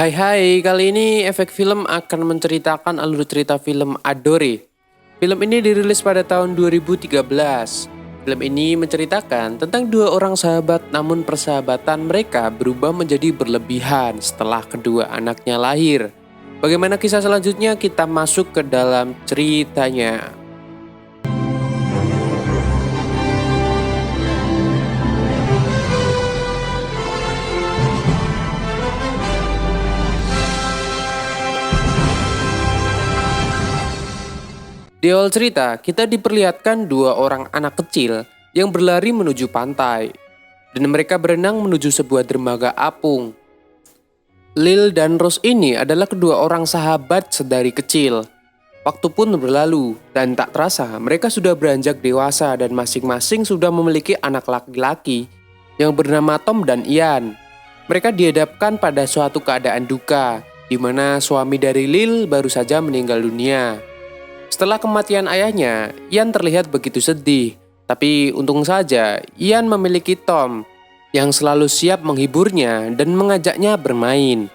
Hai hai, kali ini Efek Film akan menceritakan alur cerita film Adore. Film ini dirilis pada tahun 2013. Film ini menceritakan tentang dua orang sahabat namun persahabatan mereka berubah menjadi berlebihan setelah kedua anaknya lahir. Bagaimana kisah selanjutnya? Kita masuk ke dalam ceritanya. Di awal cerita, kita diperlihatkan dua orang anak kecil yang berlari menuju pantai. Dan mereka berenang menuju sebuah dermaga apung. Lil dan Rose ini adalah kedua orang sahabat sedari kecil. Waktu pun berlalu, dan tak terasa mereka sudah beranjak dewasa dan masing-masing sudah memiliki anak laki-laki yang bernama Tom dan Ian. Mereka dihadapkan pada suatu keadaan duka, di mana suami dari Lil baru saja meninggal dunia. Setelah kematian ayahnya, Ian terlihat begitu sedih. Tapi untung saja, Ian memiliki Tom yang selalu siap menghiburnya dan mengajaknya bermain.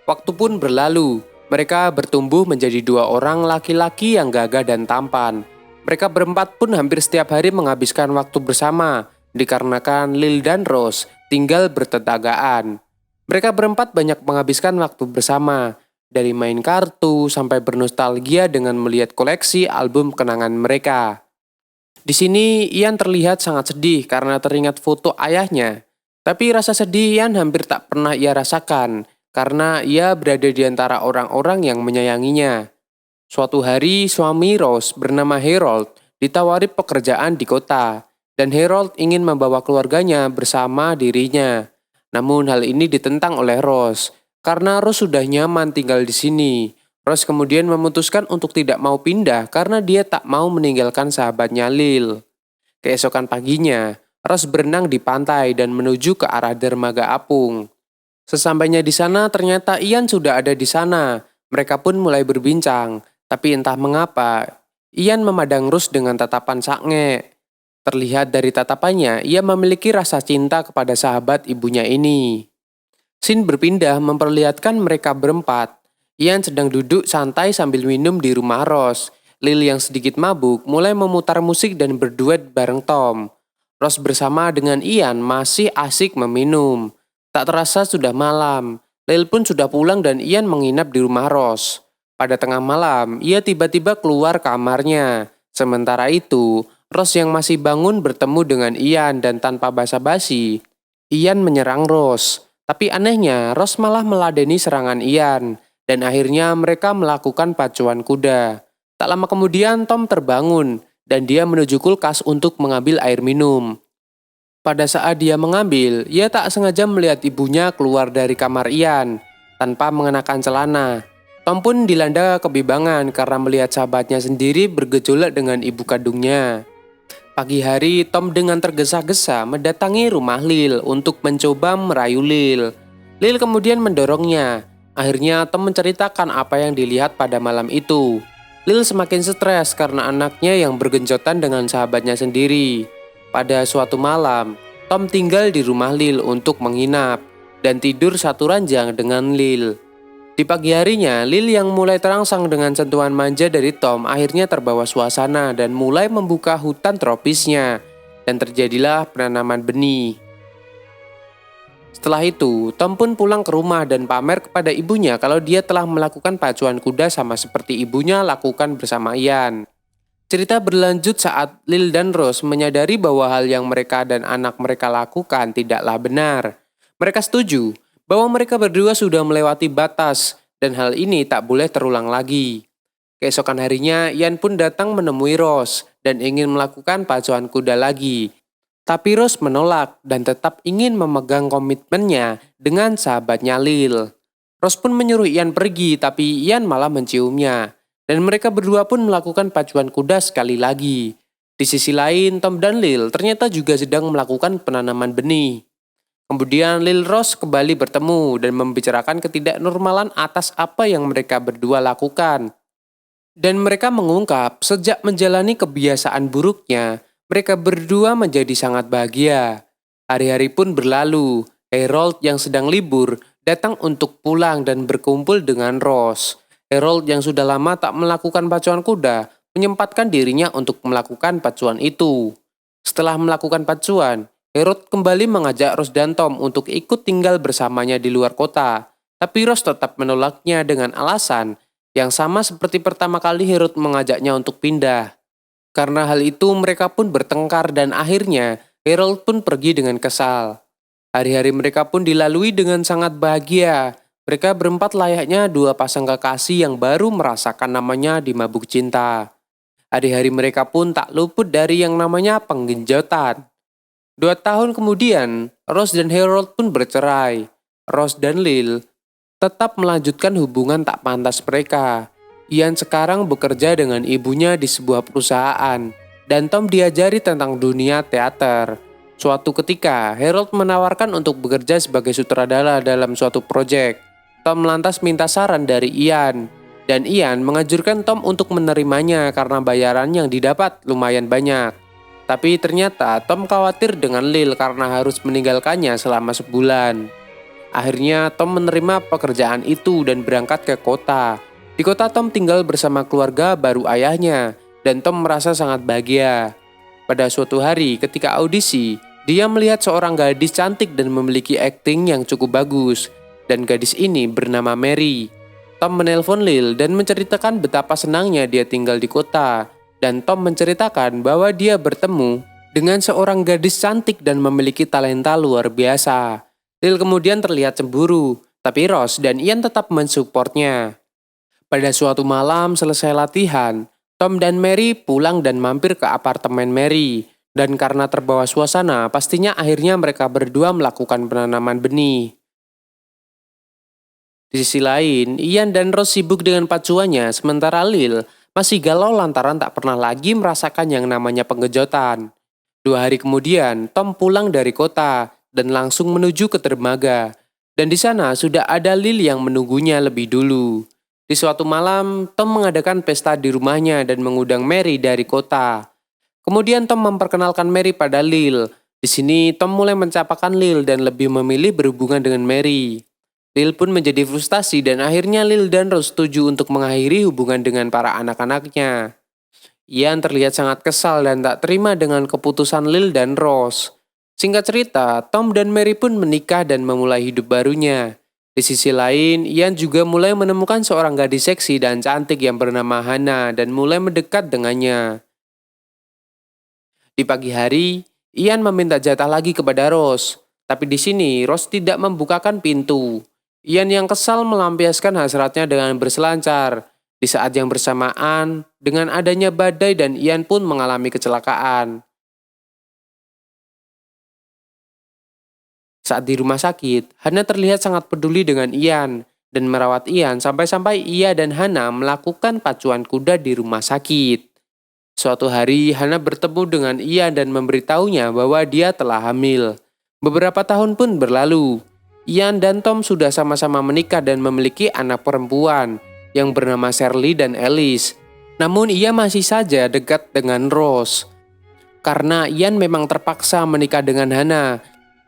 Waktu pun berlalu, mereka bertumbuh menjadi dua orang laki-laki yang gagah dan tampan. Mereka berempat pun hampir setiap hari menghabiskan waktu bersama, dikarenakan Lil dan Rose tinggal bertetanggaan. Mereka berempat banyak menghabiskan waktu bersama, dari main kartu sampai bernostalgia dengan melihat koleksi album kenangan mereka. Di sini Ian terlihat sangat sedih karena teringat foto ayahnya. Tapi rasa sedih Ian hampir tak pernah ia rasakan karena ia berada di antara orang-orang yang menyayanginya. Suatu hari suami Rose bernama Harold ditawari pekerjaan di kota dan Harold ingin membawa keluarganya bersama dirinya. Namun hal ini ditentang oleh Rose karena Rose sudah nyaman tinggal di sini. Rose kemudian memutuskan untuk tidak mau pindah karena dia tak mau meninggalkan sahabatnya Lil. Keesokan paginya, Rose berenang di pantai dan menuju ke arah dermaga apung. Sesampainya di sana ternyata Ian sudah ada di sana. Mereka pun mulai berbincang, tapi entah mengapa Ian memandang Rose dengan tatapan sange. Terlihat dari tatapannya, ia memiliki rasa cinta kepada sahabat ibunya ini. Scene berpindah memperlihatkan mereka berempat. Ian sedang duduk santai sambil minum di rumah Rose. Lil yang sedikit mabuk mulai memutar musik dan berduet bareng Tom. Rose bersama dengan Ian masih asik meminum. Tak terasa sudah malam. Lil pun sudah pulang dan Ian menginap di rumah Rose. Pada tengah malam, ia tiba-tiba keluar kamarnya. Sementara itu, Rose yang masih bangun bertemu dengan Ian dan tanpa basa-basi, Ian menyerang Rose. Tapi anehnya, Rose malah meladeni serangan Ian. Dan akhirnya mereka melakukan pacuan kuda. Tak lama kemudian Tom terbangun dan dia menuju kulkas untuk mengambil air minum. Pada saat dia mengambil, ia tak sengaja melihat ibunya keluar dari kamar Ian tanpa mengenakan celana. Tom pun dilanda kebimbangan karena melihat sahabatnya sendiri bergejolak dengan ibu kandungnya. Pagi hari, Tom dengan tergesa-gesa mendatangi rumah Lil untuk mencoba merayu Lil. Lil kemudian mendorongnya. Akhirnya Tom menceritakan apa yang dilihat pada malam itu. Lil semakin stres karena anaknya yang bergencotan dengan sahabatnya sendiri. Pada suatu malam, Tom tinggal di rumah Lil untuk menginap dan tidur satu ranjang dengan Lil. Di pagi harinya, Lil yang mulai terangsang dengan sentuhan manja dari Tom akhirnya terbawa suasana dan mulai membuka hutan tropisnya. Dan terjadilah penanaman benih. Setelah itu, Tom pun pulang ke rumah dan pamer kepada ibunya kalau dia telah melakukan pacuan kuda sama seperti ibunya lakukan bersama Ian. Cerita berlanjut saat Lil dan Rose menyadari bahwa hal yang mereka dan anak mereka lakukan tidaklah benar. Mereka setuju bahwa mereka berdua sudah melewati batas dan hal ini tak boleh terulang lagi. Keesokan harinya, Ian pun datang menemui Rose dan ingin melakukan pacuan kuda lagi. Tapi Rose menolak dan tetap ingin memegang komitmennya dengan sahabatnya Lil. Rose pun menyuruh Ian pergi, tapi Ian malah menciumnya. Dan mereka berdua pun melakukan pacuan kuda sekali lagi. Di sisi lain, Tom dan Lil ternyata juga sedang melakukan penanaman benih. Kemudian Lil Rose kembali bertemu dan membicarakan ketidaknormalan atas apa yang mereka berdua lakukan. Dan mereka mengungkap sejak menjalani kebiasaan buruknya, mereka berdua menjadi sangat bahagia. Hari-hari pun berlalu. Harold yang sedang libur datang untuk pulang dan berkumpul dengan Rose. Harold yang sudah lama tak melakukan pacuan kuda, menyempatkan dirinya untuk melakukan pacuan itu. Setelah melakukan pacuan, Harold kembali mengajak Rose dan Tom untuk ikut tinggal bersamanya di luar kota. Tapi Rose tetap menolaknya dengan alasan yang sama seperti pertama kali Harold mengajaknya untuk pindah. Karena hal itu mereka pun bertengkar dan akhirnya Harold pun pergi dengan kesal. Hari-hari mereka pun dilalui dengan sangat bahagia. Mereka berempat layaknya dua pasang kekasih yang baru merasakan namanya di mabuk cinta. Hari-hari mereka pun tak luput dari yang namanya penggenjotan. 2 tahun kemudian, Rose dan Harold pun bercerai. Rose dan Lil tetap melanjutkan hubungan tak pantas mereka. Ian sekarang bekerja dengan ibunya di sebuah perusahaan, dan Tom diajari tentang dunia teater. Suatu ketika, Harold menawarkan untuk bekerja sebagai sutradara dalam suatu proyek. Tom lantas minta saran dari Ian, dan Ian menganjurkan Tom untuk menerimanya karena bayaran yang didapat lumayan banyak. Tapi ternyata Tom khawatir dengan Lil karena harus meninggalkannya selama sebulan. Akhirnya Tom menerima pekerjaan itu dan berangkat ke kota. Di kota Tom tinggal bersama keluarga baru ayahnya, dan Tom merasa sangat bahagia. Pada suatu hari ketika audisi, dia melihat seorang gadis cantik dan memiliki akting yang cukup bagus, dan gadis ini bernama Mary. Tom menelpon Lil dan menceritakan betapa senangnya dia tinggal di kota, dan Tom menceritakan bahwa dia bertemu dengan seorang gadis cantik dan memiliki talenta luar biasa. Lil kemudian terlihat cemburu, tapi Rose dan Ian tetap mensupportnya. Pada suatu malam selesai latihan, Tom dan Mary pulang dan mampir ke apartemen Mary. Dan karena terbawa suasana, pastinya akhirnya mereka berdua melakukan penanaman benih. Di sisi lain, Ian dan Rose sibuk dengan pacuannya, sementara Lil masih galau lantaran tak pernah lagi merasakan yang namanya penggejotan. 2 hari kemudian, Tom pulang dari kota dan langsung menuju ke dermaga. Dan di sana sudah ada Lil yang menunggunya lebih dulu. Di suatu malam, Tom mengadakan pesta di rumahnya dan mengundang Mary dari kota. Kemudian Tom memperkenalkan Mary pada Lil. Di sini Tom mulai mencapakan Lil dan lebih memilih berhubungan dengan Mary. Lil pun menjadi frustasi dan akhirnya Lil dan Rose setuju untuk mengakhiri hubungan dengan para anak-anaknya. Ian terlihat sangat kesal dan tak terima dengan keputusan Lil dan Rose. Singkat cerita, Tom dan Mary pun menikah dan memulai hidup barunya. Di sisi lain, Ian juga mulai menemukan seorang gadis seksi dan cantik yang bernama Hannah dan mulai mendekat dengannya. Di pagi hari, Ian meminta jatah lagi kepada Rose. Tapi di sini, Rose tidak membukakan pintu. Ian yang kesal melampiaskan hasratnya dengan berselancar. Di saat yang bersamaan, dengan adanya badai dan Ian pun mengalami kecelakaan. Saat di rumah sakit, Hannah terlihat sangat peduli dengan Ian dan merawat Ian sampai-sampai ia dan Hannah melakukan pacuan kuda di rumah sakit. Suatu hari, Hannah bertemu dengan Ian dan memberitahunya bahwa dia telah hamil. Beberapa tahun pun berlalu. Ian dan Tom sudah sama-sama menikah dan memiliki anak perempuan yang bernama Shirley dan Alice. Namun ia masih saja dekat dengan Rose. Karena Ian memang terpaksa menikah dengan Hannah.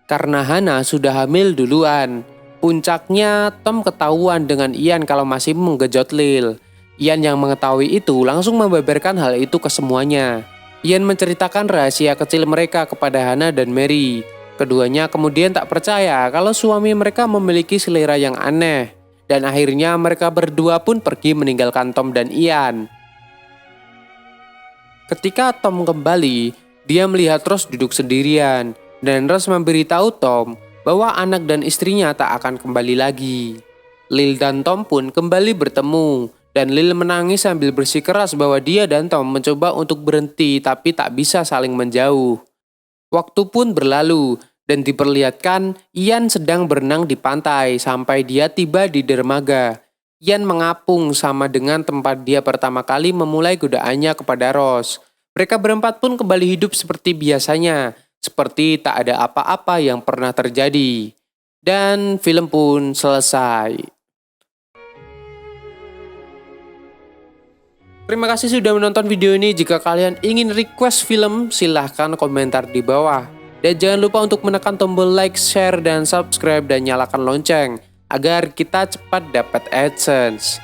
Karena Hannah sudah hamil duluan. Puncaknya, Tom ketahuan dengan Ian kalau masih menggejot Lil. Ian yang mengetahui itu langsung membeberkan hal itu ke semuanya. Ian menceritakan rahasia kecil mereka kepada Hannah dan Mary. Keduanya kemudian tak percaya kalau suami mereka memiliki selera yang aneh. Dan akhirnya mereka berdua pun pergi meninggalkan Tom dan Ian. Ketika Tom kembali, dia melihat Rose duduk sendirian. Dan Rose memberitahu Tom bahwa anak dan istrinya tak akan kembali lagi. Lil dan Tom pun kembali bertemu. Dan Lil menangis sambil bersikeras bahwa dia dan Tom mencoba untuk berhenti tapi tak bisa saling menjauh. Waktu pun berlalu dan diperlihatkan Ian sedang berenang di pantai sampai dia tiba di dermaga. Ian mengapung sama dengan tempat dia pertama kali memulai godaannya kepada Rose. Mereka berempat pun kembali hidup seperti biasanya, seperti tak ada apa-apa yang pernah terjadi. Dan film pun selesai. Terima kasih sudah menonton video ini. Jika kalian ingin request film, silahkan komentar di bawah. Dan jangan lupa untuk menekan tombol like, share, dan subscribe dan nyalakan lonceng agar kita cepat dapat AdSense.